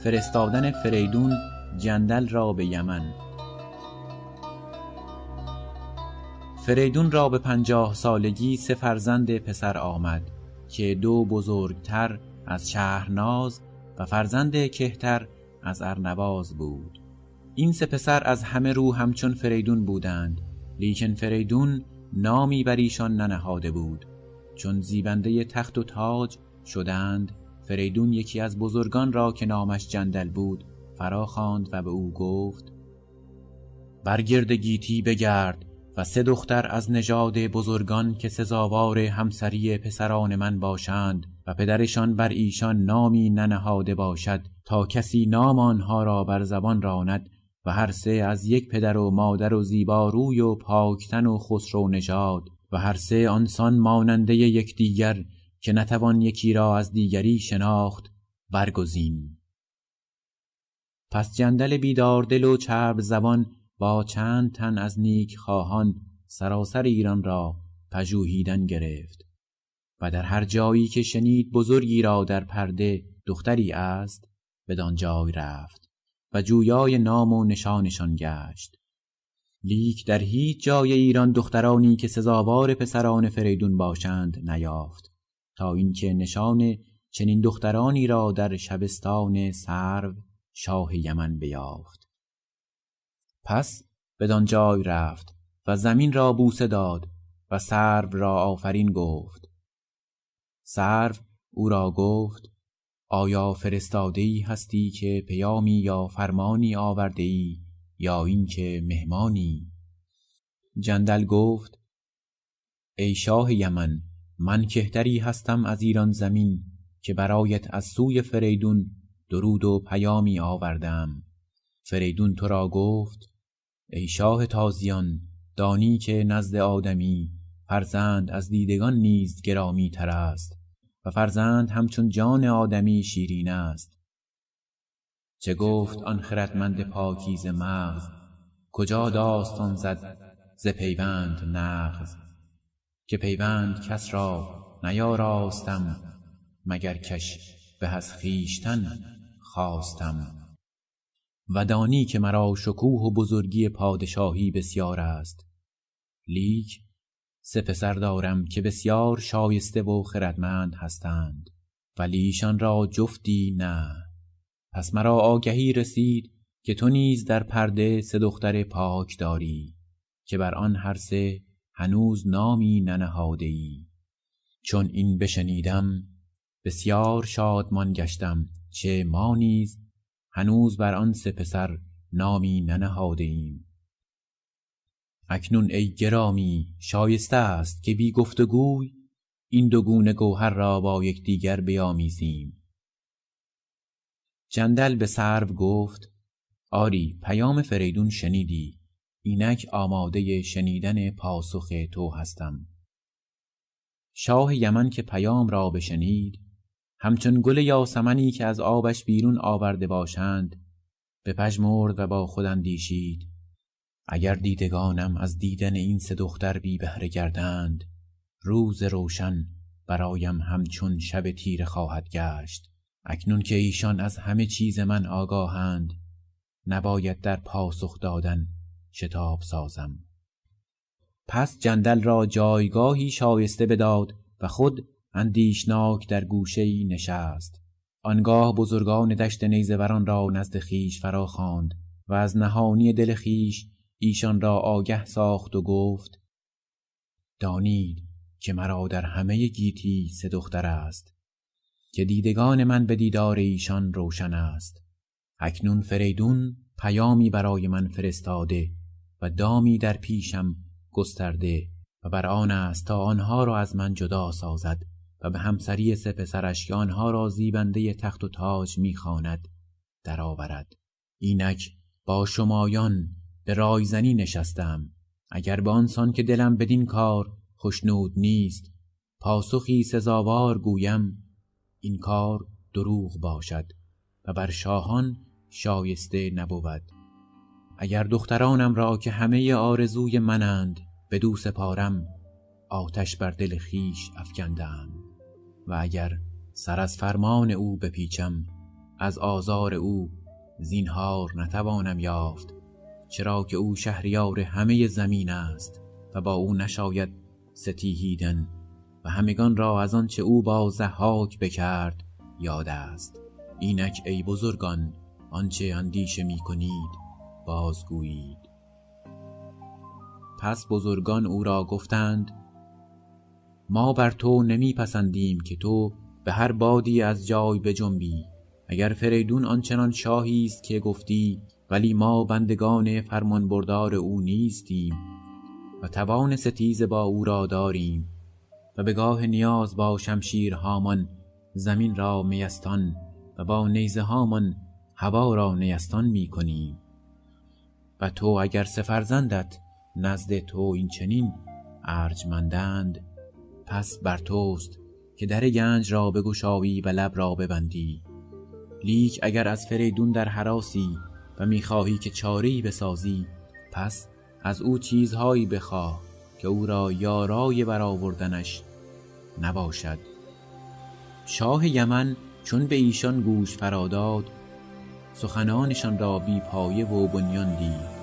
فرستادن فریدون جندل را به یمن. فریدون را به 50 سالگی 3 فرزند پسر آمد که 2 بزرگتر از شهرناز و فرزند کهتر از ارنواز بود. این 3 پسر از همه رو همچون فریدون بودند، لیکن فریدون نامی بر ایشان ننهاده بود. چون زیبنده تخت و تاج شدند، فریدون یکی از بزرگان را که نامش جندل بود فرا خواند و به او گفت: بر گرد گیتی بگرد و 3 دختر از نژاد بزرگان که سزاوار همسری پسران من باشند و پدرشان بر ایشان نامی ننهاده باشد، تا کسی نام آنها را بر زبان راند، و هر 3 از یک پدر و مادر و زیباروی و پاکتن و خسرو نژاد، و هر 3 آنسان ماننده یکدیگر که نتوان یکی را از دیگری شناخت، برگزین. پس جندل بیداردل و چرب زبان با چند تن از نیک خواهان سراسر ایران را پژوهیدن گرفت و در هر جایی که شنید بزرگی را در پرده دختری است، بدان جای رفت و جویای نام و نشانشان گشت. لیک در هیچ جای ایران دخترانی که سزاوار پسران فریدون باشند نیافت، تا اینکه نشان چنین دخترانی را در شبستان سرو شاه یمن بیافت. پس بدان جای رفت و زمین را بوسه داد و سرو را آفرین گفت. سرو او را گفت: آیا فرستاده‌ای هستی که پیامی یا فرمانی آورده‌ای، یا اینکه مهمانی؟ جندل گفت: ای شاه یمن، من کهتری هستم از ایران زمین که برایت از سوی فریدون درود و پیامی آوردم. فریدون تو را گفت: ای شاه تازیان، دانی که نزد آدمی فرزند از دیدگان نیز گرامی تر است و فرزند همچون جان آدمی شیرین است. چه گفت آن خردمند پاکیزه مغز، کجا داستان زد ز پیوند نغز، که پیوند کس را نیاراستم، مگر کش به از خویشتن خواستم. و دانی که مرا شکوه و بزرگی پادشاهی بسیار است، لیک 3 پسر دارم که بسیار شایسته و خردمند هستند، ولی ایشان را جفتی نه. پس مرا آگهی رسید که تو نیز در پرده 3 دختر پاک داری که بر آن هر 3 هنوز نامی ننهاده ای. چون این بشنیدم بسیار شادمان گشتم، چه ما نیز هنوز بر آن 3 پسر نامی ننهاده ایم. اکنون ای گرامی، شایسته است که بی گفتگوی این 2 گونه گوهر را با یکدیگر بیامیزیم. جندل به سرو گفت: آری، پیام فریدون شنیدی، اینک آماده شنیدن پاسخ تو هستم. شاه یمن که پیام را بشنید، همچون گل یاسمنی که از آبش بیرون آورده باشند بپژمرد و با خود اندیشید: اگر دیدگانم از دیدن این 3 دختر بی بهره گردند، روز روشن برایم همچون شب تیره خواهد گشت. اکنون که ایشان از همه چیز من آگاهند، نباید در پاسخ دادن شتاب سازم. پس جندل را جایگاهی شایسته بداد و خود اندیشناک در گوشه‌ای نشست. آنگاه بزرگان دشت نیزه‌وران را نزد خویش فرا خواند و از نهانی دل خویش ایشان را آگه ساخت و گفت: دانید که مرا در همه گیتی 3 دختر است که دیدگان من به دیدار ایشان روشن است. اکنون فریدون پیامی برای من فرستاده و دامی در پیشم گسترده و بر آن است تا آنها را از من جدا سازد و به همسری 3 پسرش که آنها را زیبنده تخت و تاج می‌خواند درآورد. اینک با شمایان به رایزنی نشستم. اگر به آنسان که دلم بدین کار خوشنود نیست پاسخی سزاوار گویم، این کار دروغ باشد و بر شاهان شایسته نبود. اگر دخترانم را که همه آرزوی منند بدو سپارم، آتش بر دل خویش افکندم، و اگر سر از فرمان او بپیچم از آزار او زینهار نتوانم یافت، چرا که او شهریار همه زمین است و با او نشاید ستیهیدن و همگان را از آنچه او با ضحاک بکرد یاد است. اینک ای بزرگان آنچه اندیشه می کنید بازگویید. پس بزرگان او را گفتند ما بر تو نمی پسندیم که تو به هر بادی از جای بجنبی. اگر فریدون آنچنان شاهی است که گفتی، ولی ما بندگان فرمان بردار او نیستیم و توان ستیز با او را داریم و به گاه نیاز با شمشیر هامان زمین را میستان و با نیزه هامان هوا را نیستان می کنیم. و تو اگر سه فرزندت نزد تو این چنین ارجمندند، پس بر توست که در گنج را بگشایی و لب را ببندی. لیک اگر از فریدون در هراسی و میخواهی که چاره‌ای بسازی، پس از او چیزهایی بخواه که او را یارای برآوردنش نباشد. شاه یمن چون به ایشان گوش فراداد، سخنانشان را بی پایه و بنیان دید